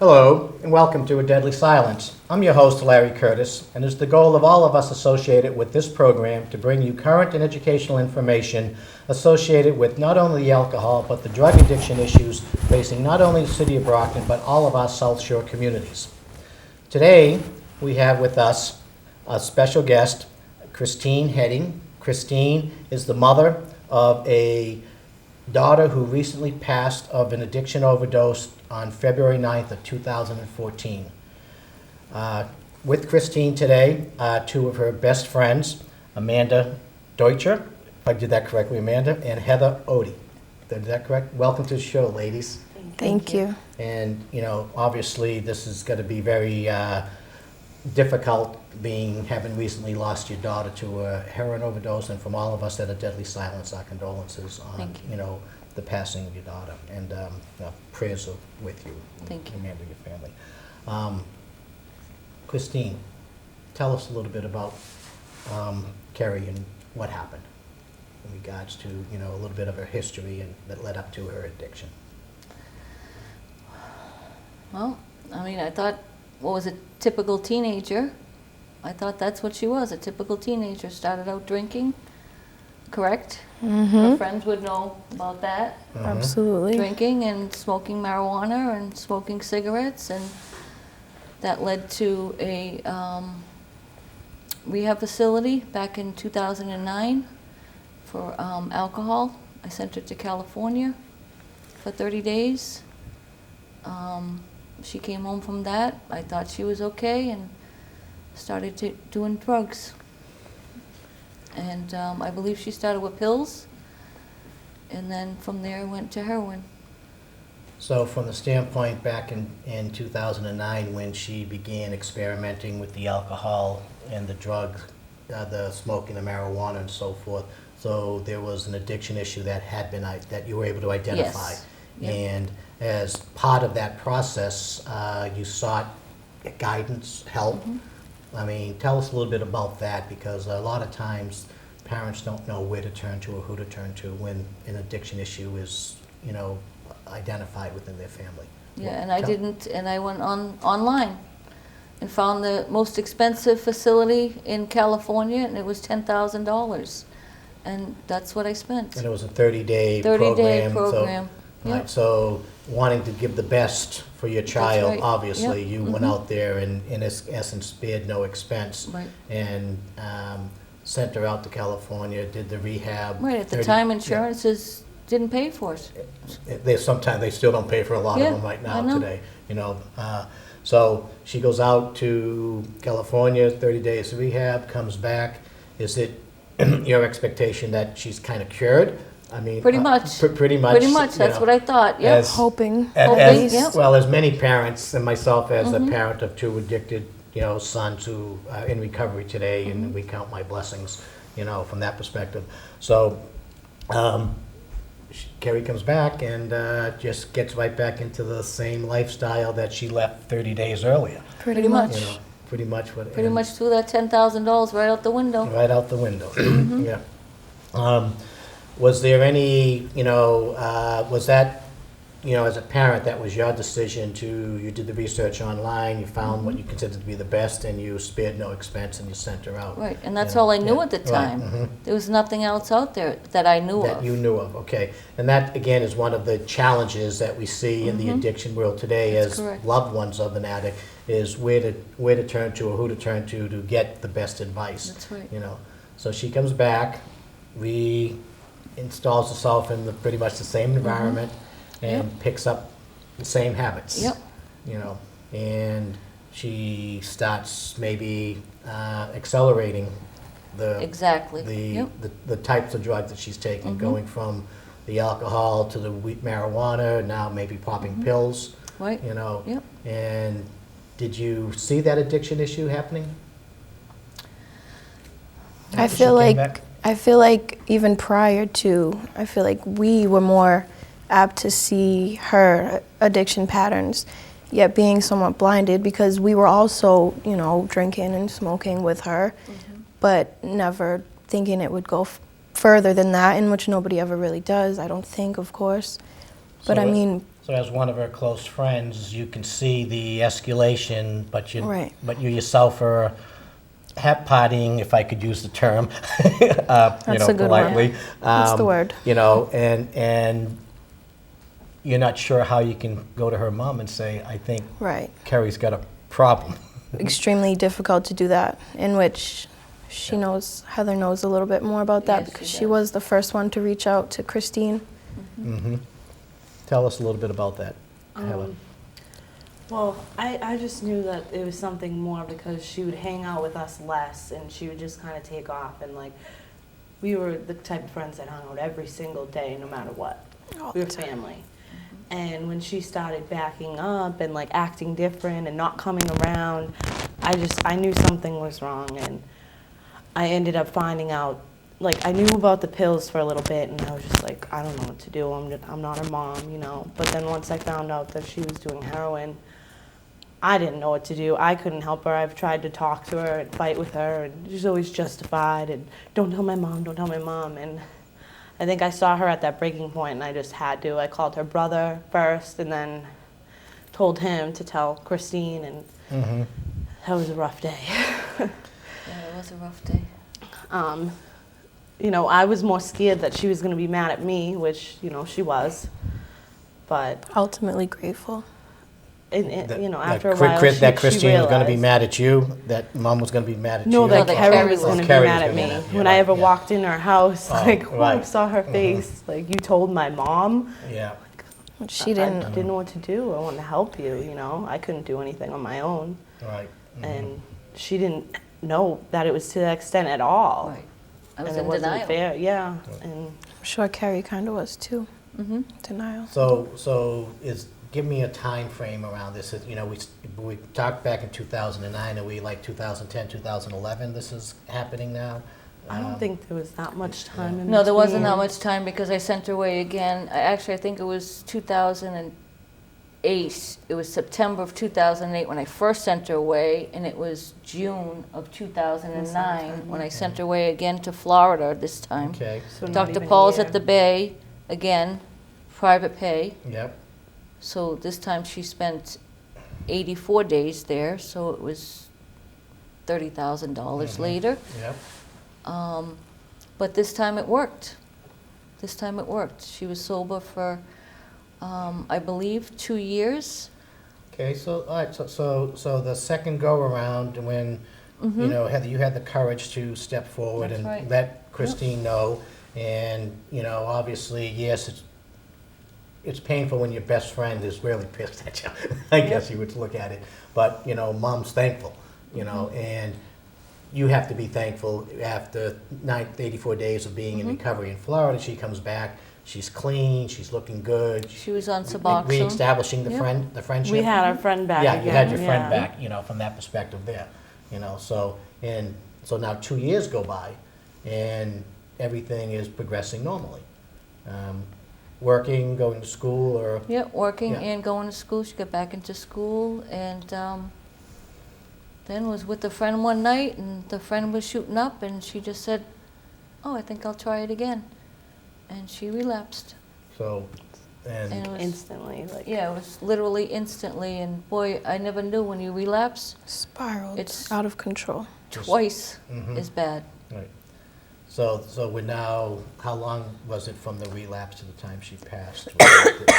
Hello, and welcome to A Deadly Silence. I'm your host, Larry Curtis, and it's the goal of all of us associated with this program to bring you current and educational information associated with not only the alcohol, but the drug addiction issues facing not only the city of Brockton, but all of our South Shore communities. Today, we have with us a special guest, Christine Hedding. Christine is the mother of a daughter who recently passed of an addiction overdose on February 9th of 2014. With Christine today, two of her best friends, Amanda Deutscher, if I did that correctly, Amanda, and Heather Odie. Did that correct? Welcome to the show, ladies. Thank you. And, obviously this is going to be very difficult having recently lost your daughter to a heroin overdose, and from all of us at A Deadly Silence, our condolences on, the passing of your daughter, and prayers are with you. Thank you. Amanda, your family. Christine, tell us a little bit about Kerri and what happened in regards to, a little bit of her history and that led up to her addiction. Well, I thought, what was a typical teenager? I thought that's what she was, a typical teenager. Started out drinking, correct? Her friends would know about that. Absolutely. Drinking and smoking marijuana and smoking cigarettes, and that led to a rehab facility back in 2009 for alcohol. I sent her to California for 30 days. She came home from that. I thought she was okay and started doing drugs. And I believe she started with pills, and then from there went to heroin. So from the standpoint back in 2009, when she began experimenting with the alcohol and the drug, the smoking, the marijuana and so forth, so there was an addiction issue that that you were able to identify. Yes. Yep. And as part of that process, you sought guidance, help. Tell us a little bit about that, because a lot of times parents don't know where to turn to or who to turn to when an addiction issue is, identified within their family. Yeah, and I went online and found the most expensive facility in California, and it was $10,000. And that's what I spent. And it was a 30-day 30-day program. program. Right, so wanting to give the best for your child, right. obviously, Yep. you went out there and in essence spared no expense. Right. And sent her out to California, did the rehab. Right, at the time insurances didn't pay for it. Sometimes they still don't pay for a lot of them right I now know. today. So she goes out to California, 30 days of rehab, comes back. Is it your expectation that she's kind of cured? Pretty much. Pretty much. Pretty much, that's what I thought, yep. Hoping. Yep. Well, as many parents, and myself as a parent of two addicted, sons who are in recovery today, and we count my blessings, from that perspective. So, Kerri comes back and just gets right back into the same lifestyle that she left 30 days earlier. Pretty much. Pretty much Pretty much threw that $10,000 right out the window. Right out the window. Yeah. Was there any, was that, as a parent, that was your decision you did the research online, you found what you considered to be the best, and you spared no expense, and you sent her out? Right, and that's all I knew at the time. There was nothing else out there that I knew of. That you knew of, okay. And that, again, is one of the challenges that we see in the addiction world today. That's as correct. Loved ones of an addict, is where to turn to or who to turn to get the best advice. That's right. So she comes back, installs herself in pretty much the same environment, and picks up the same habits. Yep. And she starts maybe accelerating Exactly. the types of drugs that she's taking, going from the alcohol to the marijuana, now maybe popping pills. Right. Yep. And did you see that addiction issue happening? I feel like even prior to, I feel like we were more apt to see her addiction patterns, yet being somewhat blinded because we were also, drinking and smoking with her, but never thinking it would go further than that, in which nobody ever really does, I don't think, of course. But So as one of her close friends, you can see the escalation, but you, Right. but you yourself are hep-potting, if I could use the term, That's a good one. politely. That's the word. And you're not sure how you can go to her mom and say, I think Right. Kerri's got a problem. Extremely difficult to do that, in which Heather knows a little bit more about that Yes, because she she does. was the first one to reach out to Christine. Mm-hmm. Tell us a little bit about that, Heather. Well, I just knew that it was something more because she would hang out with us less and she would just kind of take off. And like, we were the type of friends that hung out every single day, no matter what. All We were the time. family. And when she started backing up and like acting different and not coming around, I knew something was wrong. And I ended up finding out, like, I knew about the pills for a little bit, and I was just like, I don't know what to do. I'm not her mom, you know. But then once I found out that she was doing heroin, I didn't know what to do. I couldn't help her. I've tried to talk to her and fight with her, and she's always justified, and don't tell my mom, don't tell my mom. And I think I saw her at that breaking point, and I just had to. I called her brother first, and then told him to tell Christine, and Mm-hmm. that was a rough day. Yeah, it was a rough day. You know, I was more scared that she was going to be mad at me, which, you know, she was. But, Ultimately grateful. you know, after a while, That she Christine was going to be realized. mad at you, that mom was going to be mad at No, you? that that Kerri Kerri was was- going to be Kerri mad was at me. gonna be mad, When yeah, I ever yeah. walked in her house, Oh, like, when I right. saw her face, like, you told my mom. Yeah. She I didn't. didn't know what to do. I wanted to help you, you know. I couldn't do anything on my own. Right. Mhm. And she didn't know that it was to that extent at all. Right. I was and it in wasn't denial. fair, yeah. And I'm sure Kerri kind of was too. Mm-hmm. Denial. So give me a time frame around this. You know, we talked back in 2009, and we like 2010, 2011, this is happening now? I don't think there was that much time in No, there wasn't that between. much time because I sent her away again. Actually, I think it was 2008. It was September of 2008 when I first sent her away, and it was June of 2009 when I sent her away again to Florida this time. Okay, So not Dr. even a Paul's year. at the Bay, again, private pay. yep. So this time she spent 84 days there, so it was $30,000 later. Yep. But this time it worked. This time it worked. She was sober for, I believe, 2 years. Okay, so, all right, so the second go-around, when, you know, Heather, you had the courage to step forward That's and right. let Christine know, and, you know, obviously, yes, it's painful when your best friend is really pissed at you, I guess you would look at it, but, you know, mom's thankful, you know, and you have to be thankful after 84 days of being in recovery in Florida, she comes back, she's clean, she's looking good. She was on Suboxone. Reestablishing the Yeah. friendship. We had our friend back Yeah, again. you had your friend yeah. back, you know, from that perspective there, you know, so now 2 years go by, and everything is progressing normally. Working, going to school, or, Yeah, working Yeah. and going to school. She got back into school and then was with a friend one night and the friend was shooting up and she just said, oh, I think I'll try it again. And she relapsed. so, And and, it was, Instantly, like, yeah, it was literally instantly. And boy, I never knew when you relapse, Spiraled It's- out of control. twice Mhm. is bad. right. So we're now, how long was it from the relapse to the time she passed?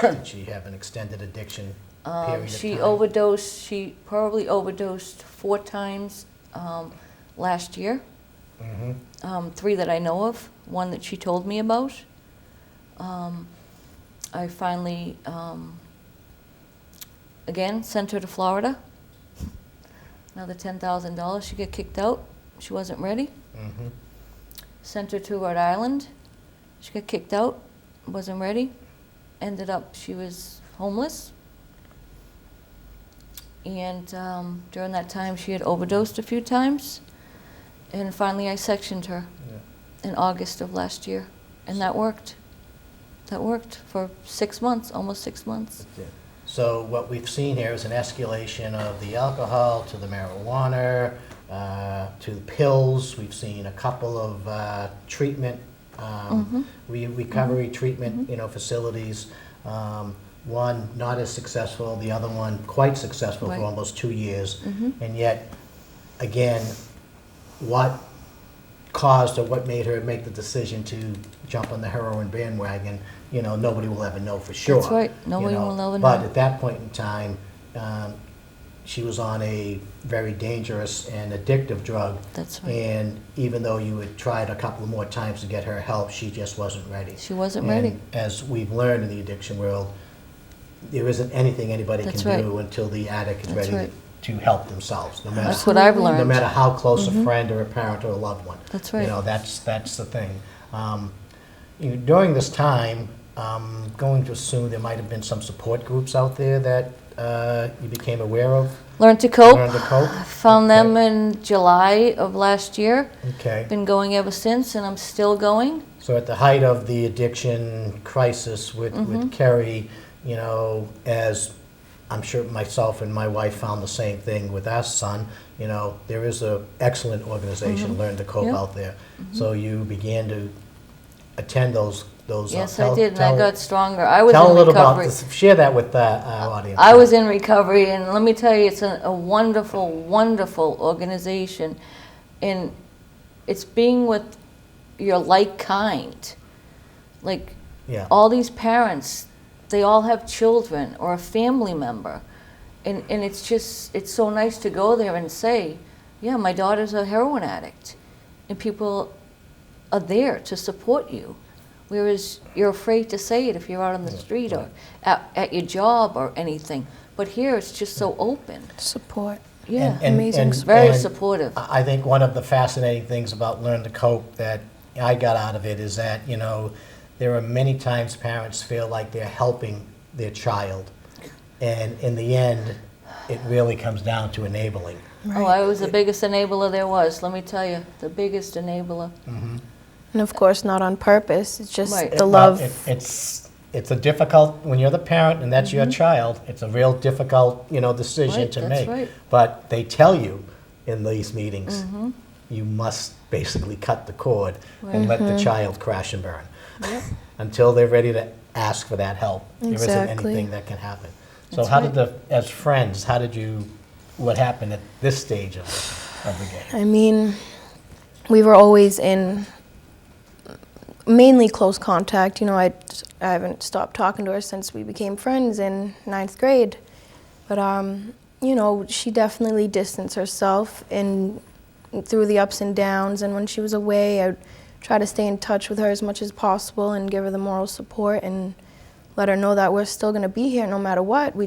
Did she have an extended addiction period of She time? overdosed, she probably overdosed 4 times last year. Mhm. 3 that I know of, 1 that she told me about. I finally, again, sent her to Florida. Another $10,000. She got kicked out. She wasn't ready. Mhm. Sent her to Rhode Island. She got kicked out. Wasn't ready. Ended up, she was homeless. And during that time, she had overdosed a few times. And finally, I sectioned her Yeah. in August of last year. And that worked. That worked for 6 months, almost 6 months. That's it. So what we've seen here is an escalation of the alcohol to the marijuana, to the pills. We've seen a couple of treatment, recovery treatment, you know, facilities. one not as successful, the other one quite successful Right. for almost 2 years. And yet, again, what caused or what made her make the decision to jump on the heroin bandwagon, nobody will ever know for sure. That's right. Nobody will ever But know. at that point in time, she was on a very dangerous and addictive drug. That's right. And even though you had tried a couple more times to get her help, she just wasn't ready. She wasn't And ready. as we've learned in the addiction world, there isn't anything anybody That's can right. do until the addict is That's ready right. to help themselves, no matter That's what I've no learned. matter how close a friend or a parent or a loved one. That's right. That's the thing. During this time, going to assume there might have been some support groups out there that you became aware of. Learn to cope. Learn to cope. I found Okay. them in July of last year. Okay. Been going ever since, and I'm still going. So at the height of the addiction crisis with Kerri, as I'm sure myself and my wife found the same thing with our son, there is an excellent organization, Learn to Cope, Yeah. out there. So you began to attend those. Yes, I did, and I got stronger. I was Tell a in little about recovery. this. Share that with our audience. I was in recovery, and let me tell you, it's a wonderful, wonderful organization. And it's being with your like kind. Like, Yeah. all these parents, they all have children or a family member. And it's so nice to go there and say, yeah, my daughter's a heroin addict. And people are there to support you. Whereas you're afraid to say it if you're out on the street or at your job or anything. But here it's just so open. Support. Yeah, amazing. It's very and supportive. I think one of the fascinating things about Learn to Cope that I got out of it is that, there are many times parents feel like they're helping their child. And in the end, it really comes down to enabling. Oh, I was the biggest enabler there was, let me tell you, the biggest enabler. And of course, not on purpose. It's just Right. the Well, love. It's a difficult, when you're the parent and that's your child, it's a real difficult, decision Right, to that's make. right. But they tell you in these meetings, you must basically cut the cord and let the child crash and burn. Until they're ready to ask for that help. There isn't Exactly. anything that can happen. So That's how right. did as friends, what happened at this stage of the game? I mean, we were always in mainly close contact. I haven't stopped talking to her since we became friends in 9th grade. But, she definitely distanced herself through the ups and downs. And when she was away, I would try to stay in touch with her as much as possible and give her the moral support and let her know that we're still going to be here no matter what. We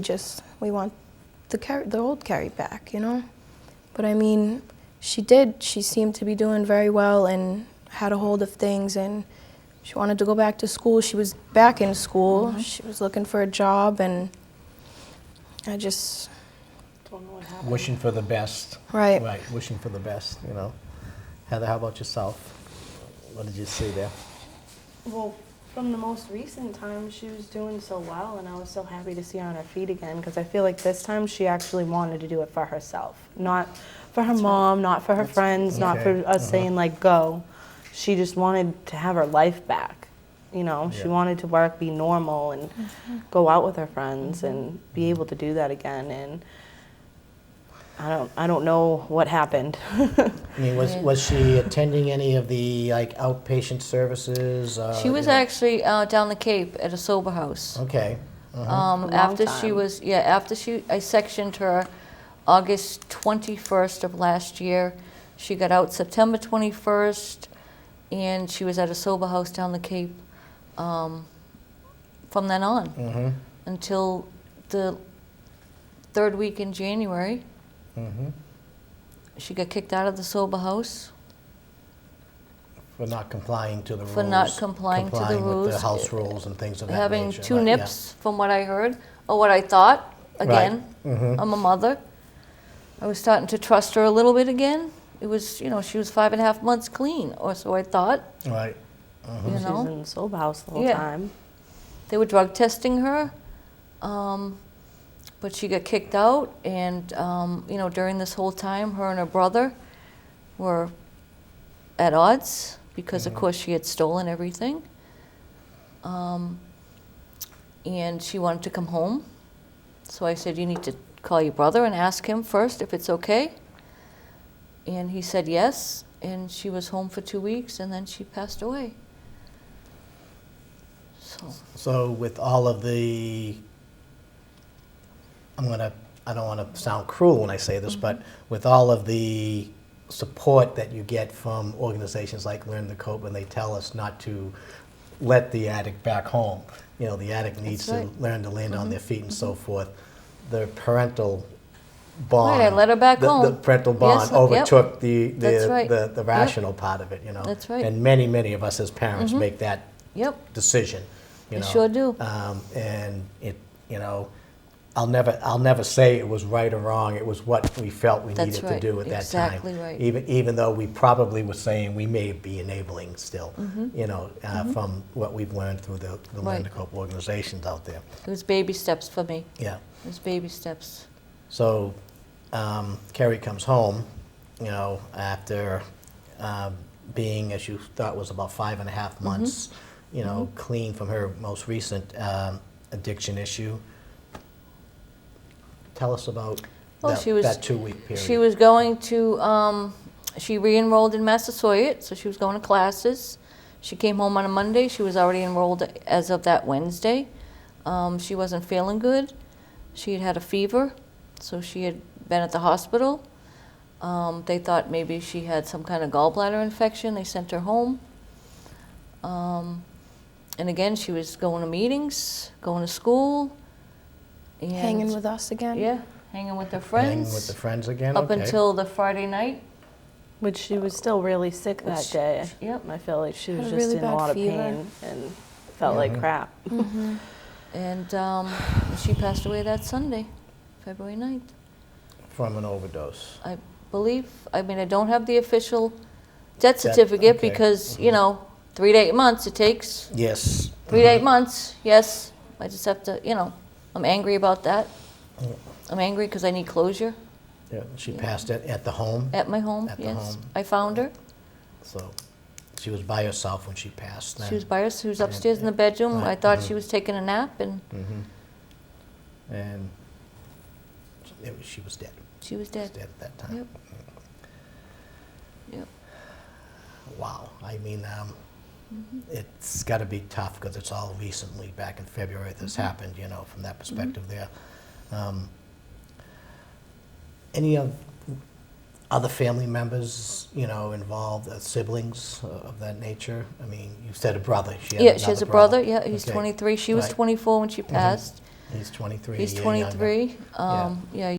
want the old Kerri back, But I mean, she seemed to be doing very well and had a hold of things, and she wanted to go back to school. She was back in school. She was looking for a job, and I just... Don't know what happened. Wishing for the best. Right. Right, wishing for the best, Heather, how about yourself? What did you see there? Well, from the most recent time, she was doing so well, and I was so happy to see her on her feet again, because I feel like this time she actually wanted to do it for herself. Not for her mom, not for her friends, not for Okay. us saying, like, go. She just wanted to have her life back. She Yeah. wanted to work, be normal, and go out with her friends and be able to do that again. And I don't know what happened. I mean, was she attending any of the outpatient services? She was actually down the Cape at a sober house. Okay. After she time. was, I sectioned her August 21st of last year. She got out September 21st, and she was at a sober house down the Cape from then on until the 3rd week in January. She got kicked out of the sober house. For not complying to the rules. For not complying to the with the rules. house rules and things of that Having nature. 2 Right, yeah. nips, from what I heard, or what I thought. Again, Mhm. I'm a mother. I was starting to trust her a little bit again. It was, she was 5.5 months clean, or so I thought. Right. You She was know, in the sober house the whole Yeah. time. they were drug testing her, but she got kicked out. And during this whole time, her and her brother were at odds because, of course, she had stolen everything. and she wanted to come home. So I said, you need to call your brother and ask him first if it's okay. And he said yes, and she was home for 2 weeks, and then she passed away. So with all of the, I don't want to sound cruel when I say this, but with all of the support that you get from organizations like Learn to Cope, when they tell us not to let the addict back home, you know, the addict needs That's to right. learn to land on their feet and so forth, the parental bond. Right, I let her back the home. parental bond Yes, yep. overtook That's right. the rational part of it, you know. That's right. And many of us as parents make that Yep, decision, you they know. sure do. And it, you know, I'll never say it was right or wrong. It was what we felt we That's needed right. to do at that time. Exactly right. Even though we probably were saying we may be enabling still, you know, from what we've learned through the Learn to Right. Cope organizations out there. It was baby steps for me. Yeah. It was baby steps. So Kerri comes home, you know, after being, as you thought was about 5.5 months, you know, clean from her most recent addiction issue. Tell us about Well, that, she was- that 2-week period. She was going to, she re-enrolled in Massasoit, so she was going to classes. She came home on a Monday. She was already enrolled as of that Wednesday. She wasn't feeling good. She had had a fever, so she had been at the hospital. They thought maybe she had some kind of gallbladder infection. They sent her home. And again, she was going to meetings, going to school. And Hanging with us again. Yeah, hanging with her friends. Hanging with the friends again? Up Okay. until the Friday night. Which she was still really sick that day. Yep. I feel like she was Had a just really in a bad lot fever. of pain and felt like crap. And she passed away that Sunday, February 9th. From an overdose. I believe, I mean, I don't have the official death certificate okay. because, you know, 3 to 8 months it takes. Yes. 3 to 8 months, yes. I just have to, you know, I'm angry about that. I'm angry because I need closure Yeah, she passed it at the home, at my home, At the yes. home. I found her. so she was by herself when she passed then. She was by herself, she was upstairs in the bedroom. I Right, thought she was taking a nap and And she was dead. she was She was dead. dead at that time. Yep. Yep. Wow. I mean, it's got to be tough because it's all recently, back in February, this happened, you know, from that perspective there. Any of other family members, you know, involved, siblings of that nature? I mean, you said a brother. Yeah, she has a another brother, yeah, he's Okay. 23. She was Right. 24 when she passed. He's 23. He's a year younger. 23. Yeah. Yeah,